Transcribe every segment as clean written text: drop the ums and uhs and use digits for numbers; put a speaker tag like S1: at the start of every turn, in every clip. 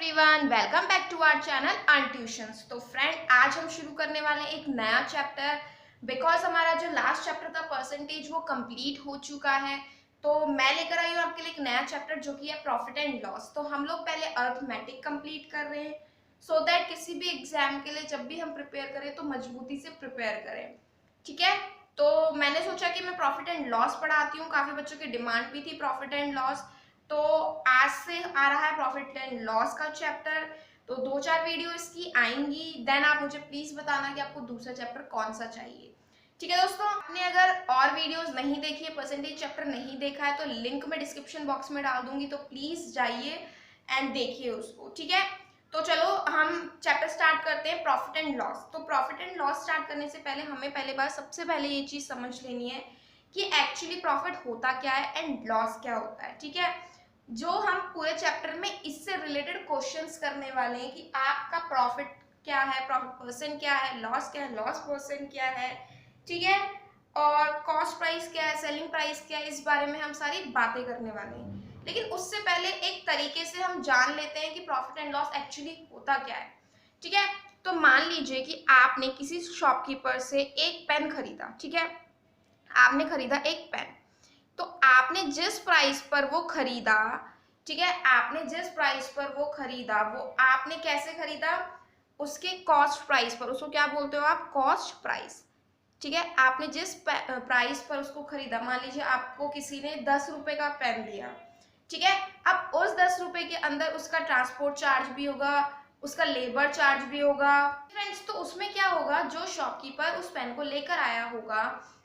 S1: Everyone, welcome back to our channel earn tuitions. तो friend, आज हम शुरू करने वाले हैं एक नया चैप्टर। बिकॉज हमारा जो लास्ट चैप्टर था परसेंटेज वो कंप्लीट हो चुका है, तो मैं लेकर आई हूँ आपके लिए एक नया चैप्टर जो कि है प्रॉफिट एंड लॉस। तो हम लोग पहले अर्थमेटिक कंप्लीट कर रहे हैं सो दैट किसी भी एग्जाम के लिए जब भी हम प्रिपेयर करें तो मजबूती से प्रिपेयर करें। ठीक है, तो मैंने सोचा कि मैं प्रॉफिट एंड लॉस पढ़ाती हूँ। काफी बच्चों की डिमांड भी थी प्रॉफिट एंड लॉस, तो आज से आ रहा है प्रॉफिट एंड लॉस का चैप्टर। तो 2-4 वीडियो इसकी आएंगी, देन आप मुझे प्लीज बताना कि आपको दूसरा चैप्टर कौन सा चाहिए। ठीक है दोस्तों, आपने अगर और वीडियोस नहीं देखी है, परसेंटेज चैप्टर नहीं देखा है, तो लिंक मैं डिस्क्रिप्शन बॉक्स में डाल दूंगी, तो प्लीज जाइए एंड देखिए उसको। ठीक है, तो चलो हम चैप्टर स्टार्ट करते हैं प्रॉफिट एंड लॉस। तो प्रॉफिट एंड लॉस स्टार्ट करने से पहले हमें पहले बार सबसे पहले ये चीज समझ लेनी है कि एक्चुअली प्रॉफिट होता क्या है एंड लॉस क्या होता है। ठीक है, जो हम पूरे चैप्टर में इससे रिलेटेड क्वेश्चंस करने वाले हैं कि आपका प्रॉफिट क्या है, प्रॉफिट परसेंट क्या है, लॉस क्या है, लॉस परसेंट क्या है। ठीक है, और कॉस्ट प्राइस क्या है, सेलिंग प्राइस क्या है, इस बारे में हम सारी बातें करने वाले हैं। लेकिन उससे पहले एक तरीके से हम जान लेते हैं कि प्रॉफिट एंड लॉस एक्चुअली होता क्या है। ठीक है, तो मान लीजिए कि आपने किसी शॉपकीपर से एक पेन खरीदा। ठीक है, आपने खरीदा एक पेन, तो आपने जिस प्राइस पर वो खरीदा, ठीक है, आपने जिस प्राइस पर वो खरीदा वो आपने कैसे खरीदा, उसके कॉस्ट प्राइस पर। उसको क्या बोलते हो आप, कॉस्ट प्राइस। ठीक है, आपने जिस प्राइस पर उसको खरीदा, मान लीजिए आपको किसी ने 10 रुपए का पेन दिया। ठीक है, अब उस 10 रुपए के अंदर उसका ट्रांसपोर्ट चार्ज भी होगा, उसका लेबर चार्ज भी होगा। फ्रेंड्स, तो उसमें क्या होगा, जो शॉपकीपर उस पेन को लेकर आया होगा,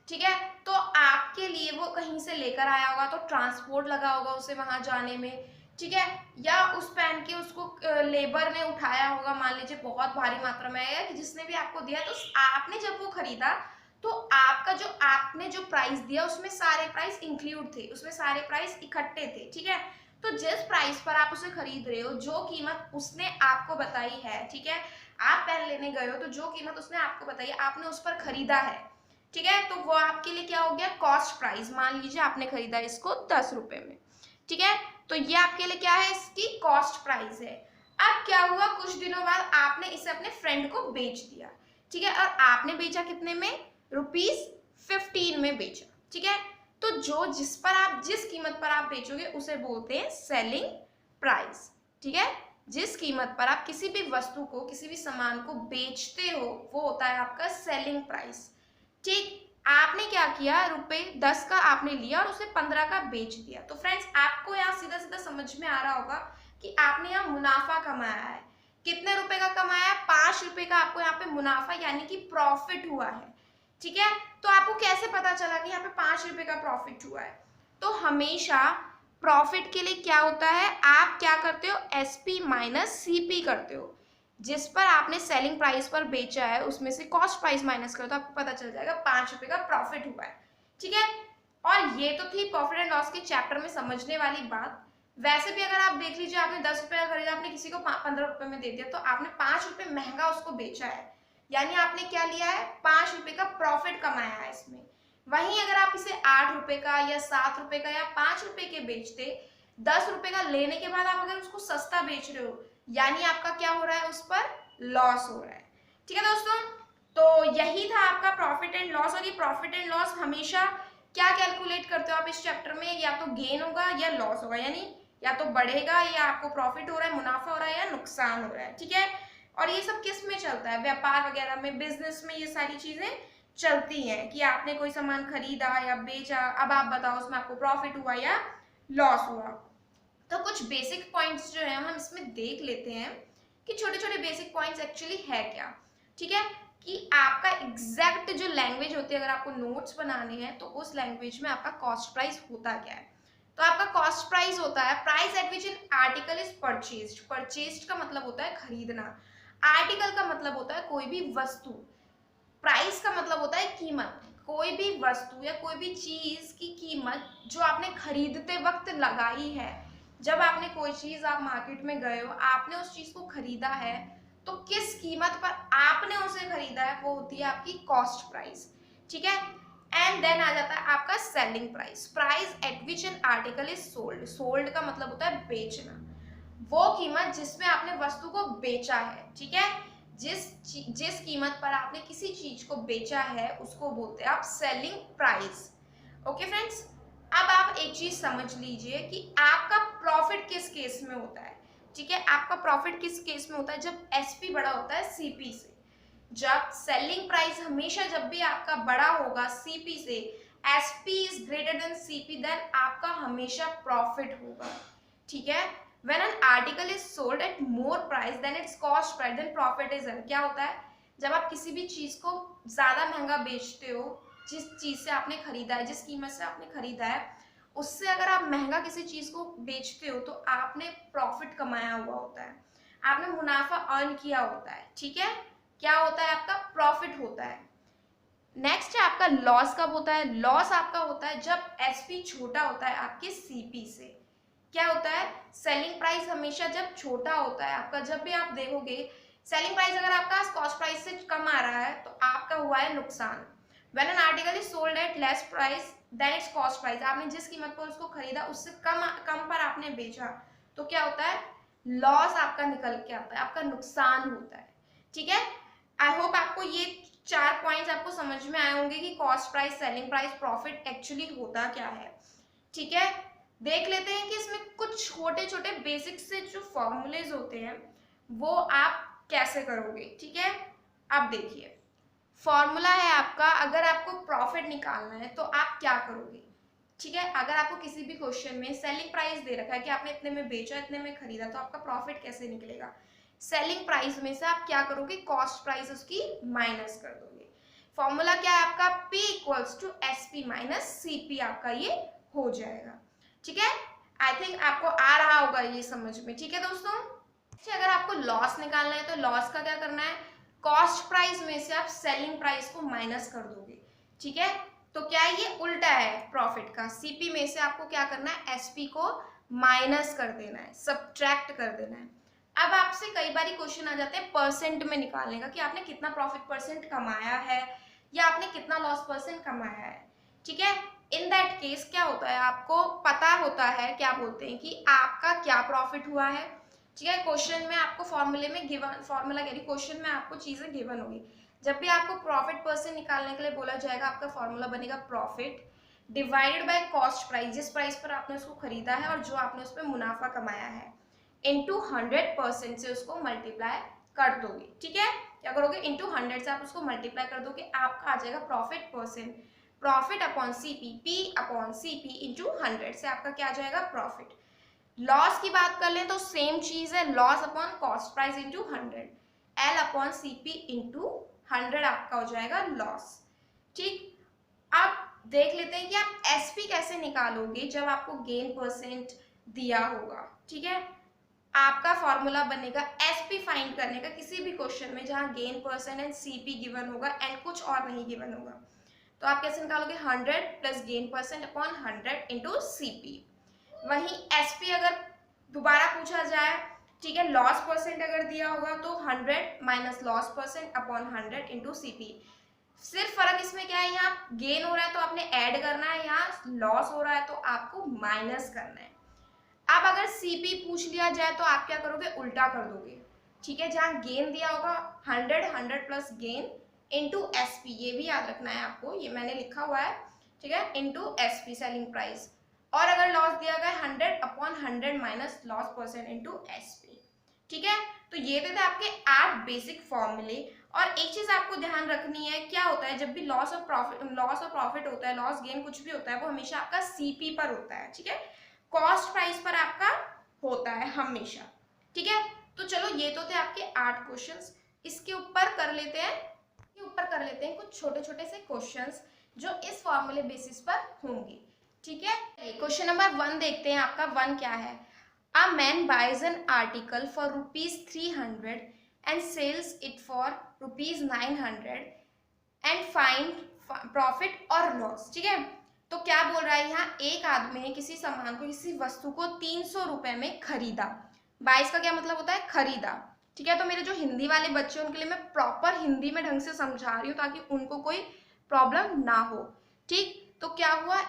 S1: ठीक है, तो आपके लिए वो कहीं से लेकर आया होगा तो ट्रांसपोर्ट लगा होगा उसे वहां जाने में। ठीक है, या उस पेन के उसको लेबर ने उठाया होगा, मान लीजिए बहुत भारी मात्रा में आया कि जिसने भी आपको दिया, तो आपने जब वो खरीदा तो आपका जो आपने जो प्राइस दिया उसमें सारे प्राइस इंक्लूड थे, उसमें सारे प्राइस इकट्ठे थे। ठीक है, तो जिस प्राइस पर आप उसे खरीद रहे हो, जो कीमत उसने आपको बताई है, ठीक है, आप पेन लेने गए हो तो जो कीमत उसने आपको बताई आपने उस पर खरीदा है। ठीक है, तो वो आपके लिए क्या हो गया, कॉस्ट प्राइस। मान लीजिए आपने खरीदा इसको 10 रुपए में। ठीक है, तो ये आपके लिए क्या है, इसकी कॉस्ट प्राइस है। अब क्या हुआ, कुछ दिनों बाद आपने इसे अपने फ्रेंड को बेच दिया। ठीक है, और आपने बेचा कितने में, ₹15 में बेचा। ठीक है, तो जो जिस पर आप जिस कीमत पर आप बेचोगे उसे बोलते हैं सेलिंग प्राइस। ठीक है, जिस कीमत पर आप किसी भी वस्तु को, किसी भी सामान को बेचते हो वो होता है आपका सेलिंग प्राइस। ठीक, आपने क्या किया, ₹10 का आपने लिया और उसे 15 का बेच दिया। तो फ्रेंड्स, आपको यहाँ सीधा सीधा समझ में आ रहा होगा कि आपने यहाँ मुनाफा कमाया है। कितने रुपए का कमाया है, ₹5 का आपको यहाँ पे मुनाफा यानी कि प्रॉफिट हुआ है। ठीक है, तो आपको कैसे पता चला कि यहाँ पे ₹5 का प्रॉफिट हुआ है, तो हमेशा प्रॉफिट के लिए क्या होता है, आप क्या करते हो, एसपी माइनस सीपी करते हो। जिस पर आपने सेलिंग प्राइस पर बेचा है उसमें से कॉस्ट प्राइस माइनस करो तो आपको पता चल जाएगा ₹5 का प्रॉफिट हुआ है। ठीक है, और ये तो थी प्रॉफिट एंड लॉस के चैप्टर में समझने वाली बात। वैसे भी अगर आप देख लीजिए, आपने 10 रुपए का खरीदा, आपने किसी को 15 रुपए में दे दिया, तो आपने ₹5 महंगा उसको बेचा है, यानी आपने क्या लिया है, ₹5 का प्रॉफिट कमाया है इसमें। वहीं अगर आप इसे ₹8 का या ₹7 का या ₹5 के बेचते, ₹10 का लेने के बाद आप अगर उसको सस्ता बेच रहे हो, यानी आपका क्या हो रहा है, उस पर लॉस हो रहा है। ठीक है दोस्तों, तो यही था आपका प्रॉफिट एंड लॉस। और ये प्रॉफिट एंड लॉस हमेशा क्या कैलकुलेट करते हो आप इस चैप्टर में, या तो गेन होगा या लॉस होगा, यानी या तो बढ़ेगा या आपको प्रॉफिट हो रहा है, मुनाफा हो रहा है या नुकसान हो रहा है। ठीक है, और ये सब किस में चलता है, व्यापार वगैरह में, बिजनेस में ये सारी चीजें चलती हैं कि आपने कोई सामान खरीदा या बेचा, अब आप बताओ उसमें आपको प्रॉफिट हुआ या लॉस हुआ। तो कुछ बेसिक पॉइंट्स जो है हम इसमें देख लेते हैं कि छोटे छोटे बेसिक पॉइंट्स एक्चुअली है क्या। ठीक है, कि आपका एग्जैक्ट जो लैंग्वेज होती है, अगर आपको नोट्स बनाने हैं तो उस लैंग्वेज में आपका कॉस्ट प्राइस होता क्या है। तो आपका कॉस्ट प्राइस होता है price at which an article is purchased. Purchased का मतलब होता है खरीदना, आर्टिकल का मतलब होता है कोई भी वस्तु, प्राइस का मतलब होता है कीमत। कोई भी वस्तु या कोई भी चीज की कीमत जो आपने खरीदते वक्त लगाई है, जब आपने कोई चीज, आप मार्केट में गए हो, आपने उस चीज को खरीदा है, तो किस कीमत पर आपने उसे खरीदा है वो होती है आपकी कॉस्ट प्राइस। ठीक है, एंड देन आ जाता है आपका selling price, price at which an article is sold. Sold का मतलब होता है बेचना। वो कीमत जिसमें आपने वस्तु को बेचा है, ठीक है। जिस कीमत पर आपने किसी चीज को बेचा है उसको बोलते हैं आप सेलिंग प्राइस। ओके फ्रेंड्स, अब आप एक चीज समझ लीजिए कि आपका प्रॉफिट किस केस में होता है, ठीक है। आपका प्रॉफिट किस केस में होता है, जब एसपी बड़ा होता है सीपी से। जब सेलिंग प्राइस हमेशा जब भी आपका बड़ा होगा सीपी से, SP is greater than CP, then आपका हमेशा प्रॉफिट होगा, ठीक है। When an article is sold at more price than its cost price, then profit is earned। क्या होता है, जब आप किसी भी चीज को ज्यादा महंगा बेचते हो, जिस चीज से आपने खरीदा है, जिस कीमत से आपने खरीदा है, उससे अगर आप महंगा किसी चीज को बेचते हो तो आपने प्रॉफिट कमाया हुआ होता है, आपने मुनाफा अर्न किया होता है, ठीक है। क्या होता है, आपका प्रॉफिट होता है। नेक्स्ट है आपका लॉस कब होता है। लॉस आपका होता है जब एसपी छोटा होता है आपके सीपी से। क्या होता है, सेलिंग प्राइस हमेशा जब छोटा होता है आपका, जब भी आप देखोगे सेलिंग प्राइस अगर आपका कॉस्ट प्राइस से कम आ रहा है तो आपका हुआ है नुकसान। When an article is sold at less price than its cost price, आपने जिस कीमत पर उसको खरीदा उससे कम पर आपने बेचा तो क्या होता है, लॉस आपका निकल के आता है, आपका नुकसान होता है, ठीक है। आई होप आपको ये 4 पॉइंट्स आपको समझ में आए होंगे कि cost price, selling price, profit actually होता क्या है, ठीक है। देख लेते हैं कि इसमें कुछ छोटे छोटे बेसिक से जो फॉर्मूलेज होते हैं वो आप कैसे करोगे, ठीक है। अब देखिए, फॉर्मूला है आपका, अगर आपको प्रॉफिट निकालना है तो आप क्या करोगे, ठीक है। अगर आपको किसी भी क्वेश्चन में सेलिंग प्राइस दे रखा है कि आपने इतने में बेचा, इतने में खरीदा, तो आपका प्रॉफिट कैसे निकलेगा। सेलिंग प्राइस में से आप क्या करोगे, कॉस्ट प्राइस उसकी माइनस कर दोगे। फॉर्मूला क्या है आपका, P equals to SP minus CP, आपका ये हो जाएगा, ठीक है। आई थिंक आपको आ रहा होगा ये समझ में, ठीक है दोस्तों। अगर आपको लॉस निकालना है तो लॉस का क्या करना है, कॉस्ट प्राइस में से आप सेलिंग प्राइस को माइनस कर दोगे, ठीक है। तो क्या ये उल्टा है प्रॉफिट का, सीपी में से आपको क्या करना है, एसपी को माइनस कर देना है, सब्ट्रैक्ट कर देना है। अब आपसे कई बार क्वेश्चन आ जाते हैं परसेंट में निकालने का कि आपने कितना प्रॉफिट परसेंट कमाया है या आपने कितना लॉस परसेंट कमाया है, ठीक है। इन दैट केस क्या होता है, आपको पता होता है, क्या बोलते हैं कि आपका क्या प्रॉफिट हुआ है, ठीक है। क्वेश्चन में आपको फॉर्मूले में गिवन, फॉर्मूला कह रही, क्वेश्चन में आपको चीजें गिवन होगी। जब भी आपको प्रॉफिट परसेंट निकालने के लिए बोला जाएगा, आपका फॉर्मूला बनेगा profit divided by cost price, जिस प्राइस पर आपने उसको खरीदा है और जो आपने उस पर मुनाफा कमाया है, इनटू 100% से उसको मल्टीप्लाई कर दोगे, ठीक है। क्या करोगे, इनटू 100 से आप उसको मल्टीप्लाई कर दोगे, आपका आ जाएगा profit percent, profit upon CP, P upon CP into 100 से आपका क्या आ जाएगा, प्रॉफिट। लॉस की बात कर लें तो सेम चीज है, loss upon cost price into 100, L upon CP into 100 आपका हो जाएगा लॉस, ठीक। अब देख लेते हैं कि आप एसपी कैसे निकालोगे जब आपको गेन परसेंट दिया होगा, ठीक है। आपका फॉर्मूला बनेगा एसपी फाइंड करने का किसी भी क्वेश्चन में जहां gain percent and CP given होगा एंड कुछ और नहीं गिवन होगा, तो आप कैसे निकालोगे, 100 plus gain percent upon 100 into CP. वहीं एसपी अगर दोबारा पूछा जाए, ठीक है, लॉस परसेंट अगर दिया होगा तो 100 minus loss percent upon 100 into CP. सिर्फ फर्क इसमें क्या है, यहाँ गेन हो रहा है तो आपने ऐड करना है, यहाँ लॉस हो रहा है तो आपको माइनस करना है। अब अगर सीपी पूछ लिया जाए तो आप क्या करोगे, उल्टा कर दोगे, ठीक है। जहाँ गेन दिया होगा 100 प्लस गेन इंटू एसपी, ये भी याद रखना है आपको, ये मैंने लिखा हुआ है, ठीक है, इंटू एसपी सेलिंग प्राइस। और अगर लॉस दिया गया 100 upon 100 minus loss percent into SP, ठीक है। तो ये थे आपके 8 बेसिक फॉर्मूले। और एक चीज आपको ध्यान रखनी है, क्या होता है जब भी लॉस और प्रॉफिट होता है, लॉस गेन कुछ भी होता है, वो हमेशा आपका सीपी पर होता है, ठीक है, कॉस्ट प्राइस पर आपका होता है हमेशा, ठीक है। तो चलो ये तो थे आपके 8 क्वेश्चंस। इसके ऊपर कर लेते हैं कुछ छोटे छोटे से क्वेश्चंस जो इस फॉर्मूले बेसिस पर होंगे, ठीक है। क्वेश्चन नंबर 1 देखते हैं, आपका 1 क्या है, a man buys an article for ₹300 and sells it for ₹900 and find profit और लॉस, ठीक है। तो क्या बोल रहा है यहाँ, एक आदमी ने किसी सामान को, किसी वस्तु को 300 रुपए में खरीदा। बाइस का क्या मतलब होता है, खरीदा, ठीक है। तो मेरे जो हिंदी वाले बच्चे उनके लिए मैं प्रॉपर हिंदी में ढंग से समझा रही हूँ ताकि उनको कोई प्रॉब्लम ना हो, ठीक। तो क्या हुआ,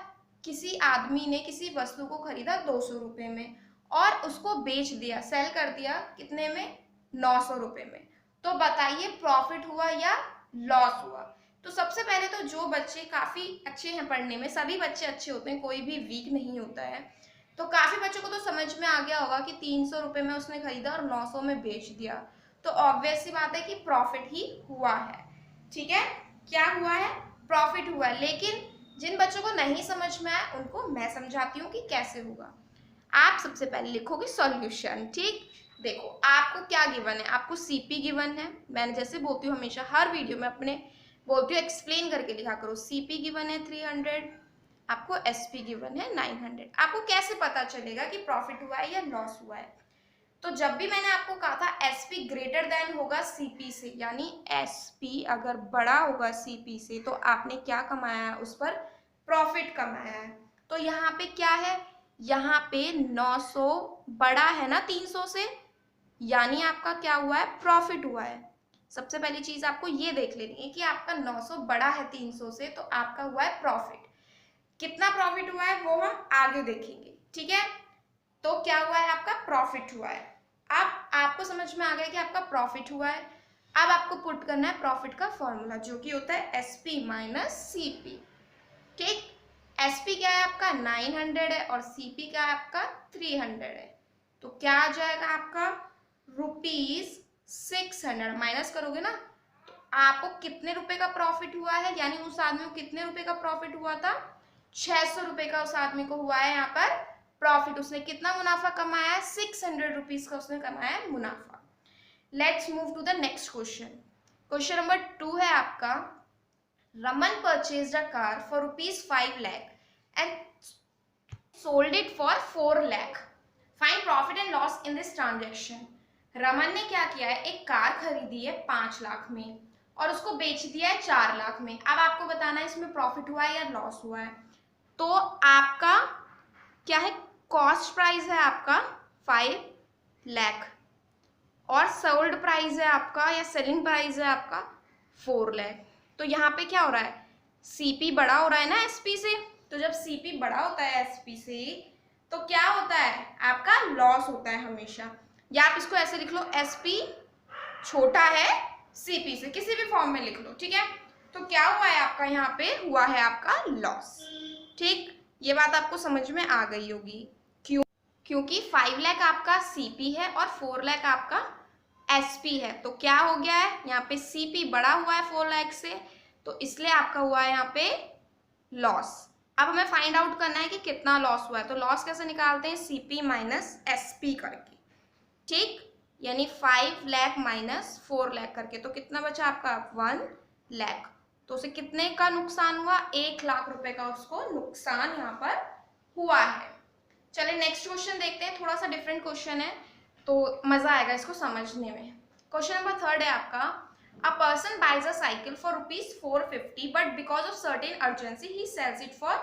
S1: किसी आदमी ने किसी वस्तु को खरीदा 200 रुपए में और उसको बेच दिया, सेल कर दिया कितने में, 900 रुपए में। तो बताइए प्रॉफिट हुआ या लॉस हुआ। तो सबसे पहले तो जो बच्चे काफी अच्छे हैं पढ़ने में, सभी बच्चे अच्छे होते हैं, कोई भी वीक नहीं होता है, तो काफी बच्चों को तो समझ में आ गया होगा कि 300 रुपए में उसने खरीदा और 900 में बेच दिया, तो ऑब्वियस सी बात है कि प्रॉफिट ही हुआ है। ठीक है, क्या हुआ है, प्रॉफिट हुआ है। लेकिन जिन बच्चों को नहीं समझ में आया उनको मैं समझाती हूँ कि कैसे होगा। आप सबसे पहले लिखोगे सॉल्यूशन। ठीक, देखो आपको क्या गिवन है, आपको सीपी गिवन है। मैंने जैसे बोलती हूँ हमेशा हर वीडियो में अपने बोलती हूँ एक्सप्लेन करके लिखा करो। सीपी गिवन है 300, आपको एसपी गिवन है 900। आपको कैसे पता चलेगा कि प्रॉफिट हुआ है या लॉस हुआ है। तो जब भी मैंने आपको कहा था एसपी ग्रेटर देन होगा सीपी से, यानी एसपी अगर बड़ा होगा सीपी से, तो आपने क्या कमाया है, उस पर प्रॉफिट कमाया है। तो यहाँ पे क्या है, यहाँ पे 900 बड़ा है ना 300 से, यानी आपका क्या हुआ है, प्रॉफिट हुआ है। सबसे पहली चीज आपको ये देख लेनी है कि आपका 900 बड़ा है 300 से, तो आपका हुआ है प्रॉफिट। कितना प्रॉफिट हुआ है वो हम आगे देखेंगे। ठीक है, तो क्या हुआ है, आपका प्रॉफिट हुआ है। अब आपको समझ में आ गया कि आपका प्रॉफिट हुआ है। अब आपको पुट करना है प्रॉफिट का फॉर्मूला, जो कि होता है एसपी माइनस सीपी। ठीक, एसपी क्या है आपका 900 है और सीपी क्या है आपका 300 है। तो क्या आ जाएगा आपका ₹600। माइनस करोगे ना, तो आपको कितने रुपए का प्रॉफिट हुआ है, यानी उस आदमी को कितने रुपए का प्रॉफिट हुआ था, 600 रुपए का उस आदमी को हुआ है यहाँ पर प्रॉफिट। उसने कितना मुनाफा कमाया है, 600 रुपीज का उसने कमाया है मुनाफा। Let's move to the next question. Question number 2 है आपका, Raman purchased a car for ₹5 lakh and sold it for 4 lakh. Find profit and loss in this transaction. Raman ने क्या किया है, एक कार खरीदी है 5 लाख में और उसको बेच दिया है 4 लाख में। अब आपको बताना है इसमें प्रॉफिट हुआ है या लॉस हुआ है। तो आपका क्या है, कॉस्ट प्राइस है आपका 5 लाख और सोल्ड प्राइस है आपका या सेलिंग प्राइस है आपका 4 लाख। तो यहाँ पे क्या हो रहा है, सीपी बड़ा हो रहा है ना एसपी से। तो जब सीपी बड़ा होता है एसपी से, तो क्या होता है, आपका लॉस होता है हमेशा। या आप इसको ऐसे लिख लो, एसपी छोटा है सीपी से, किसी भी फॉर्म में लिख लो। ठीक है, तो क्या हुआ है आपका, यहाँ पे हुआ है आपका लॉस। ठीक, ये बात आपको समझ में आ गई होगी। क्योंकि 5 लाख आपका सीपी है और 4 लाख आपका एसपी है, तो क्या हो गया है, यहाँ पे सीपी बड़ा हुआ है 4 लाख से, तो इसलिए आपका हुआ है यहाँ पे लॉस। अब हमें फाइंड आउट करना है कि कितना लॉस हुआ है। तो लॉस कैसे निकालते हैं, सीपी माइनस एसपी करके। ठीक, यानी 5 लाख माइनस 4 लाख करके, तो कितना बचा आपका 1 लाख। तो उसे कितने का नुकसान हुआ, 1 लाख रुपए का उसको नुकसान यहाँ पर हुआ है। चलिए नेक्स्ट क्वेश्चन देखते हैं, थोड़ा सा डिफरेंट क्वेश्चन है तो मजा आएगा इसको समझने में। क्वेश्चन नंबर 3 है आपका, a person buys a cycle for ₹450 but because of certain urgency he sells it for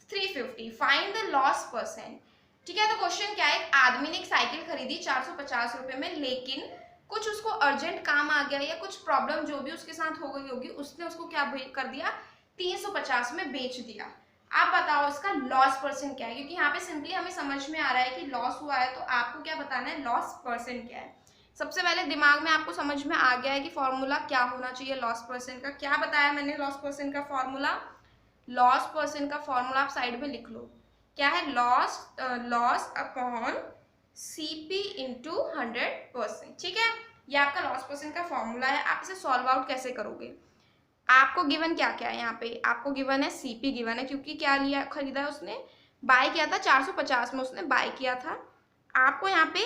S1: 350, find the loss percent. ठीक है, तो क्वेश्चन क्या है, एक आदमी ने एक साइकिल खरीदी 450 रुपए में, लेकिन कुछ उसको अर्जेंट काम आ गया या कुछ प्रॉब्लम जो भी उसके साथ हो गई होगी, उसने उसको क्या कर दिया, 350 में बेच दिया। आप बताओ इसका लॉस परसेंट क्या है, क्योंकि यहाँ पे सिंपली हमें समझ में आ रहा है कि लॉस हुआ है, तो आपको क्या बताना है, लॉस परसेंट क्या है। सबसे पहले दिमाग में आपको समझ में आ गया है कि फॉर्मूला क्या होना चाहिए लॉस परसेंट का। क्या बताया मैंने लॉस परसेंट का फॉर्मूला, लॉस परसेंट का फॉर्मूला आप साइड में लिख लो, क्या है, लॉस अपॉन सीपी इंटू 100%। ठीक है, ये आपका लॉस परसेंट का फॉर्मूला है। आप इसे सॉल्व आउट कैसे करोगे, आपको गिवन क्या क्या है, यहाँ पे आपको गिवन है सीपी गिवन है, क्योंकि क्या लिया, खरीदा है उसने, बाय किया था 450 में उसने बाय किया था। आपको यहाँ पे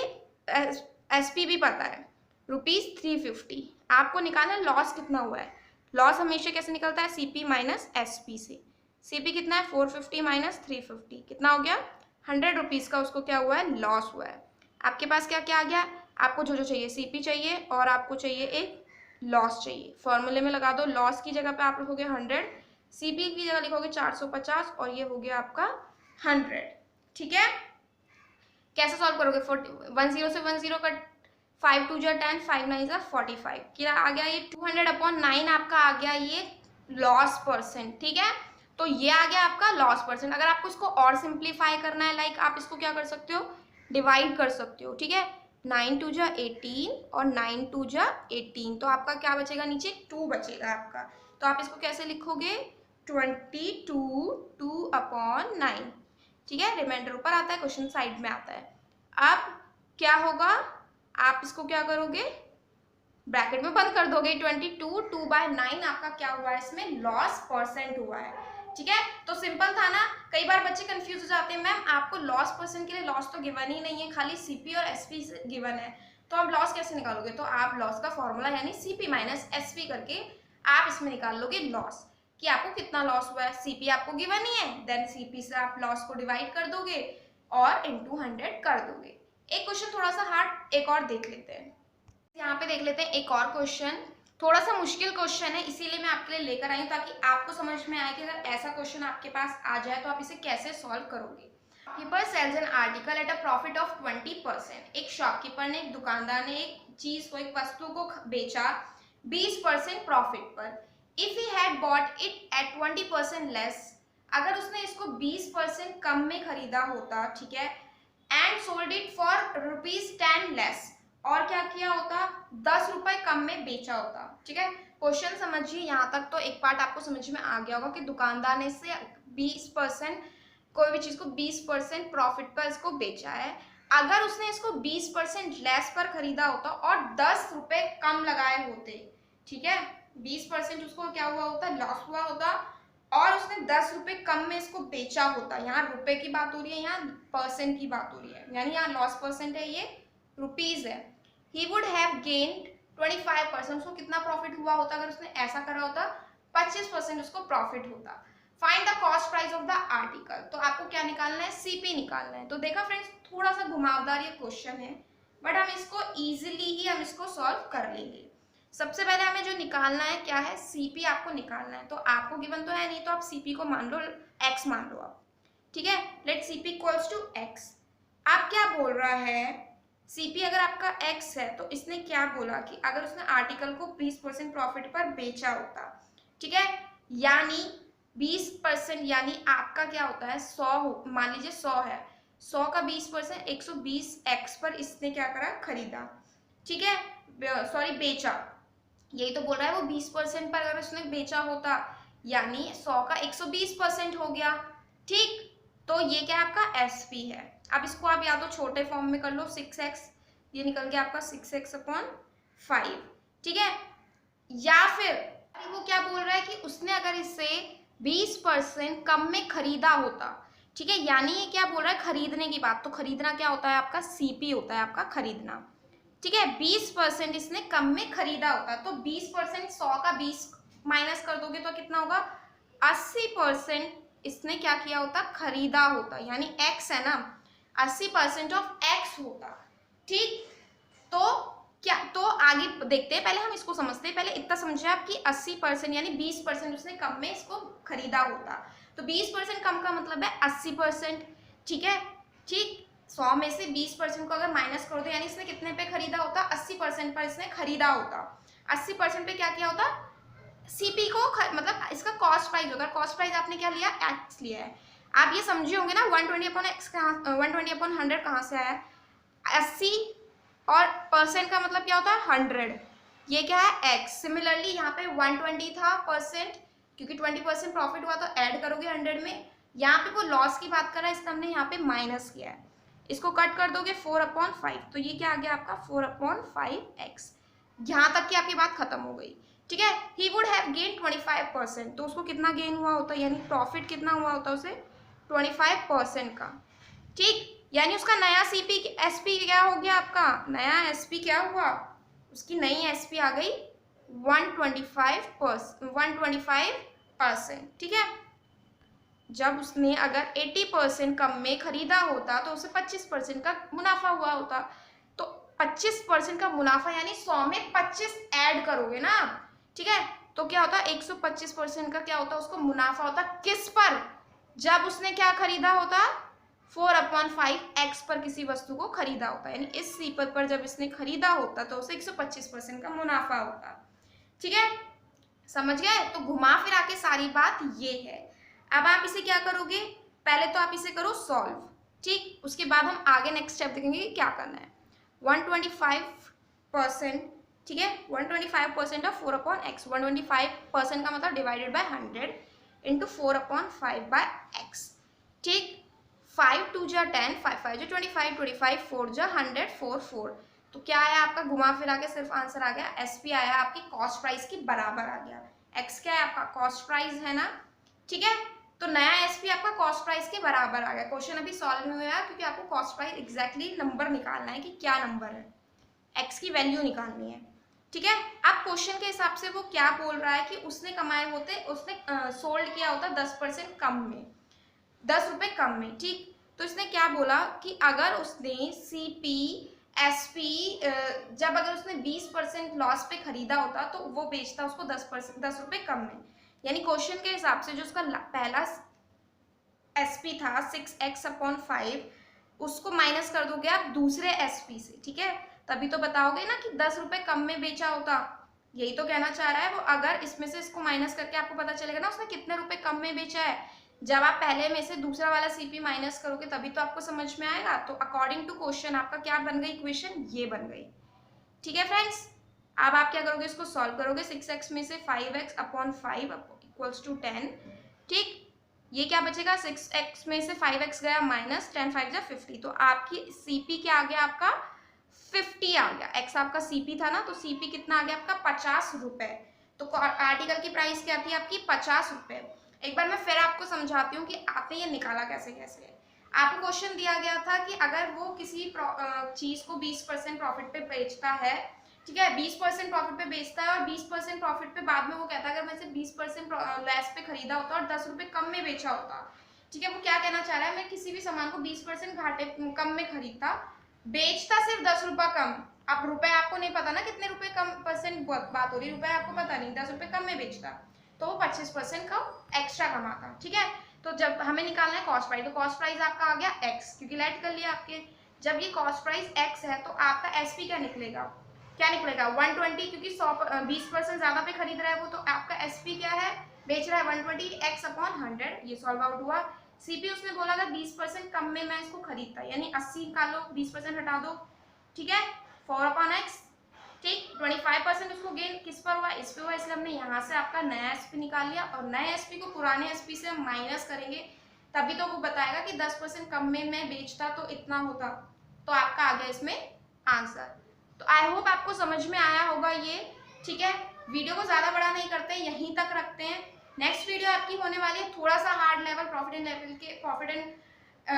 S1: एसपी भी पता है ₹350। आपको निकालना है लॉस कितना हुआ है। लॉस हमेशा कैसे निकलता है, सीपी माइनस एसपी से। सीपी कितना है, 450 माइनस 350, कितना हो गया, 100 रुपीज़ का उसको क्या हुआ है, लॉस हुआ है। आपके पास क्या क्या आ गया, आपको जो जो चाहिए, सीपी चाहिए और आपको चाहिए एक लॉस चाहिए। फॉर्मूले में लगा दो, लॉस की जगह पे आप लिखोगे 100, सीपी की जगह लिखोगे 450 और ये हो गया आपका 100। ठीक है, कैसे सॉल्व करोगे, 10 से 10 कट, 5 2 जा 10, 5 9 जा 45, क्या आ गया, ये 200/9 आपका आ गया ये लॉस परसेंट। ठीक है, तो ये आ गया आपका लॉस परसेंट। अगर आपको इसको और सिंप्लीफाई करना है, लाइक आप इसको क्या कर सकते हो, डिवाइड कर सकते हो, ठीक है। 9 2 जा 18 और 9 2 जा 18, तो आपका क्या बचेगा, नीचे 2 बचेगा आपका। तो आप इसको कैसे लिखोगे, 22 2/9, ठीक है। रिमाइंडर ऊपर आता है, क्वेश्चन साइड में आता है। अब क्या होगा, आप इसको क्या करोगे, ब्रैकेट में बंद कर दोगे। 22 2/9 आपका क्या हुआ है, इसमें लॉस परसेंट हुआ है, ठीक है। तो सिंपल था ना। कई बार बच्चे कंफ्यूज हो जाते हैं, मैम आपको लॉस परसेंट के लिए लॉस तो गिवन ही नहीं है, खाली सीपी और एसपी गिवन है, तो आप लॉस कैसे निकालोगे। तो आप लॉस का फॉर्मूला यानी सीपी माइनस एसपी करके आप इसमें निकाल लोगे लॉस, कि आपको कितना लॉस हुआ है। सीपी आपको गिवन ही है, देन सीपी से आप लॉस को डिवाइड कर दोगे और इंटू 100 कर दोगे। एक क्वेश्चन थोड़ा सा हार्ड एक और देख लेते हैं। यहाँ पे देख लेते हैं एक और क्वेश्चन, थोड़ा सा मुश्किल क्वेश्चन है, इसीलिए मैं आपके लिए लेकर आई हूँ ताकि आपको समझ में आए कि अगर ऐसा क्वेश्चन आपके पास आ जाए तो आप इसे कैसे सॉल्व करोगे। Shopkeeper sells an article at a profit of 20%। एक शॉपकीपर ने, एक दुकानदार ने एक चीज को, एक वस्तु को बेचा 20% प्रॉफिट पर। If he had bought it at 20% less, अगर उसने इसको 20% कम में खरीदा होता, ठीक है, and sold it for ₹10 less, और क्या किया होता, 10 रुपए कम में बेचा होता, ठीक है। क्वेश्चन समझिए, यहाँ तक तो एक पार्ट आपको समझ में आ गया होगा कि दुकानदार ने इससे 20%, कोई भी चीज को 20% प्रॉफिट पर इसको बेचा है। अगर उसने इसको 20% लेस पर खरीदा होता और 10 रुपए कम लगाए होते, ठीक है, 20% उसको क्या हुआ होता, लॉस हुआ होता, और उसने 10 रुपए कम में इसको बेचा होता। यहाँ रुपए की बात हो रही है, यहाँ परसेंट की बात हो रही है, यानी यहाँ लॉस परसेंट है, ये रुपीज है। ही वुड हैव गेन्ड 25%, उसको कितना प्रॉफिट हुआ होता अगर उसने ऐसा करा होता, 25% उसको प्रॉफिट होता। Find the cost price of the article, तो आपको क्या निकालना है, सीपी निकालना है। तो देखा फ्रेंड्स, थोड़ा सा घुमावदार ये क्वेश्चन है, बट हम इसको इजीली ही हम इसको सॉल्व कर लेंगे। सबसे पहले हमें जो निकालना है क्या है, सीपी आपको निकालना है। तो आपको गिवन तो है नहीं, तो आप सीपी को मान लो एक्स मान लो आप, ठीक है। Let CP equals to X. आप क्या बोल रहा है, सीपी अगर आपका एक्स है तो इसने क्या बोला कि अगर उसने आर्टिकल को 20% प्रॉफिट पर बेचा होता, ठीक है, यानी 20%, यानी आपका क्या होता है 100, मान लीजिए 100 है, 100 का 20% 120 एक्स पर इसने क्या करा, खरीदा, ठीक है, सॉरी बेचा, यही तो बोल रहा है वो 20% पर अगर उसने बेचा होता, यानी 100 का 120% हो गया, ठीक। तो ये क्या आपका एसपी है। अब इसको आप या तो छोटे फॉर्म में कर लो, 6x, ये निकल गया आपका 6x/5, ठीक है। या फिर वो क्या बोल रहा है कि उसने अगर इससे 20% कम में खरीदा होता, ठीक है, यानी ये क्या बोल रहा है, खरीदने की बात। तो खरीदना क्या होता है आपका, सीपी होता है आपका खरीदना, ठीक है। 20% इसने कम में खरीदा होता, तो 20%, 100 का 20 माइनस कर दोगे तो कितना होगा, 80% इसने क्या किया होता, खरीदा होता, यानी x है ना, 80% ऑफ x होता, ठीक। तो क्या, तो आगे देखते हैं, पहले हम इसको समझते हैं। पहले इतना समझे आप कि 80% यानी 20% उसने कम में इसको खरीदा होता, तो 20% कम का मतलब है 80%, ठीक है, ठीक। 100 में से 20% को अगर माइनस कर दो, यानी इसने कितने पे खरीदा होता, 80% पर इसने खरीदा होता। 80% पे क्या किया होता, सीपी को मतलब इसका कॉस्ट प्राइस होता है। कॉस्ट प्राइस आपने क्या लिया, एक्स लिया है। आप ये समझे होंगे ना, 120/x 120/100 कहाँ से आया है, 80 और परसेंट का मतलब क्या होता है 100, ये क्या है x। सिमिलरली यहाँ पे 120 था परसेंट, क्योंकि 20% प्रॉफिट हुआ तो ऐड करोगे 100 में। यहाँ पे वो लॉस की बात कर रहा है, इसलिए हमने यहाँ पे माइनस किया है, इसको कट कर दोगे 4/5, तो ये क्या आ गया आपका 4/5x। यहाँ तक की आपकी बात खत्म हो गई, ठीक है। ही वुड हैव गेन 25%, तो उसको कितना गेन हुआ होता, यानी प्रॉफिट कितना हुआ होता उसे 25% का, ठीक। यानी उसका नया सीपी एसपी क्या हो गया, आपका नया एसपी क्या हुआ, उसकी नई एसपी आ गई 125%, ठीक है। जब उसने अगर 80% कम में खरीदा होता तो उसे 25% का मुनाफा हुआ होता। तो 25% का मुनाफा यानी 100 में 25 ऐड करोगे ना, ठीक है, तो क्या होता 125% का क्या होता, उसको मुनाफा होता किस पर, जब उसने क्या खरीदा होता, 4/5x पर किसी वस्तु को खरीदा होता, यानी इस सीपी पर जब इसने खरीदा होता तो उसे 125% का मुनाफा होता, ठीक है। समझ गए, तो घुमा फिरा के सारी बात ये है। अब आप इसे क्या करोगे, पहले तो आप इसे करो सॉल्व, ठीक, उसके बाद हम आगे नेक्स्ट स्टेप देखेंगे कि क्या करना है। 125%, ठीक है, 125% ऑफ 4/x, 125% का मतलब डिवाइडेड बाय 100 इंटू 4/5/x, ठीक। 5 2 जा 10, 5 5 जा 25, 25 4 जा 100, 4 4। तो क्या आया आपका, घुमा फिरा के सिर्फ आंसर आ गया एसपी आया, आपकी कॉस्ट प्राइस के बराबर आ गया। एक्स क्या है आपका, कॉस्ट प्राइस है ना, ठीक है। तो नया एसपी आपका कॉस्ट प्राइस के बराबर आ गया। क्वेश्चन अभी सॉल्व नहीं हुआ क्योंकि आपको कॉस्ट प्राइस एग्जैक्टली नंबर निकालना है कि क्या नंबर है, एक्स की वैल्यू निकालनी है, ठीक है। अब क्वेश्चन के हिसाब से वो क्या बोल रहा है कि उसने कमाए होते, उसने सोल्ड किया होता 10% कम में, 10 रुपए कम में, ठीक। तो इसने क्या बोला कि अगर उसने सीपी एसपी जब अगर उसने 20% लॉस पे खरीदा होता तो वो बेचता उसको 10 रुपए कम में। यानी क्वेश्चन के हिसाब से जो उसका पहला एसपी था 6x/5, उसको माइनस कर दोगे आप दूसरे एसपी से, ठीक है, तभी तो बताओगे ना कि 10 रुपए कम में बेचा होता। यही तो कहना चाह रहा है वो। अगर इसमें से इसको माइनस करके आपको पता चलेगा ना उसने कितने रुपए कम में बेचा है, जब आप पहले में से दूसरा वाला सीपी माइनस करोगे तभी तो आपको समझ में आएगा। तो अकॉर्डिंग टू क्वेश्चन आपका क्या बन गई इक्वेशन, ये बन गई, ठीक है फ्रेंड्स। अब आप क्या करोगे, इसको सॉल्व करोगे, 6x में से 5x/5 इक्वल्स टू 10, ठीक। ये क्या बचेगा, 6x में से 5x गया माइनस, 10 5 जा 50, तो आपकी सीपी क्या आ गया आपका 50 आ गया। x आपका सीपी था ना, तो सीपी कितना आ गया आपका 50 रुपए। तो आर्टिकल की प्राइस क्या थी आपकी 50 रुपए। एक बार मैं फिर आपको समझाती हूँ कि आपने ये निकाला कैसे कैसे। आपको क्वेश्चन दिया गया था कि अगर वो किसी चीज को 20% प्रॉफिट पे बेचता है, ठीक है, 20% प्रॉफिट पे बेचता है और 20% प्रॉफिट पे बाद में वो कहता है अगर मैं सिर्फ 20% लेस पे खरीदा होता और 10 रुपए कम में बेचा होता, ठीक है। वो क्या कहना चाह रहा है, मैं किसी भी सामान को 20% घाटे कम में खरीदता, बेचता सिर्फ 10 रुपए कम। अब रुपए आपको नहीं पता ना कितने रुपए कम परसेंट बात हो रही, रुपए आपको पता नहीं, 10 रुपए कम में बेचता तो वो 25% का एक्स्ट्रा कमाता, ठीक है। तो जब हमें निकालना है कॉस्ट प्राइस, तो कॉस्ट प्राइस आपका आ गया एक्स, क्योंकि लेट कर लिया आपके। जब ये कॉस्ट प्राइस एक्स है तो आपका एसपी क्या निकलेगा, क्या निकलेगा 120, क्योंकि 20% ज्यादा पे खरीद रहा है वो, तो आपका एसपी क्या है, बेच रहा है 120 x/100। ये सॉल्व आउट हुआ। सीपी उसने बोला था 20% कम में मैं इसको खरीदता, यानी 80 निकालो, 20% हटा दो, ठीक है, 4/x, ठीक। 25% उसको गेन किस पर हुआ, इस पे हुआ, इसलिए हमने यहाँ से आपका नया एसपी निकाल लिया और नए एसपी को पुराने एसपी से हम माइनस करेंगे, तभी तो वो बताएगा कि 10% कम में मैं बेचता तो इतना होता। तो आपका आ गया इसमें आंसर। तो आई होप आपको समझ में आया होगा ये, ठीक है। वीडियो को ज्यादा बड़ा नहीं करते हैं, यहीं तक रखते हैं। नेक्स्ट वीडियो आपकी होने वाली है थोड़ा सा hard level, profit and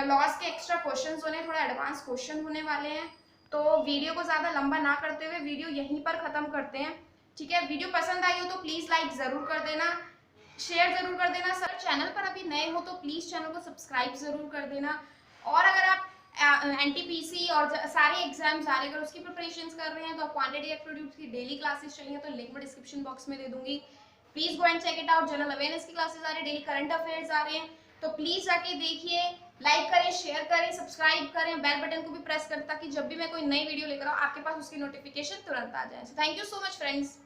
S1: loss के एक्स्ट्रा क्वेश्चंस होने, थोड़ा एडवांस क्वेश्चन होने वाले हैं। तो वीडियो को ज्यादा लंबा ना करते हुए वीडियो यहीं पर खत्म करते हैं, ठीक है। वीडियो पसंद आई हो तो प्लीज लाइक जरूर कर देना, शेयर जरूर कर देना। सर चैनल पर अभी नए हो तो प्लीज चैनल को सब्सक्राइब जरूर कर देना। और अगर आप एनटीपीसी और सारे एग्जाम्स आ रहे हैं, अगर उसकी प्रिपरेशंस कर रहे हैं तो क्वांटिटी एप्टीट्यूड की डेली क्लासेस चाहिए तो लिंक में डिस्क्रिप्शन बॉक्स में दे दूंगी। Please go and check it out. General awareness की क्लासेस आ रही है, डेली करंट अफेयर्स आ रहे हैं, तो प्लीज जाके देखिए, लाइक करें, शेयर करें, सब्सक्राइब करें, बेल बटन को भी प्रेस करें ताकि जब भी मैं कोई नई वीडियो लेकर आऊँ आपके पास उसकी नोटिफिकेशन तुरंत आ जाए। Thank you so much friends.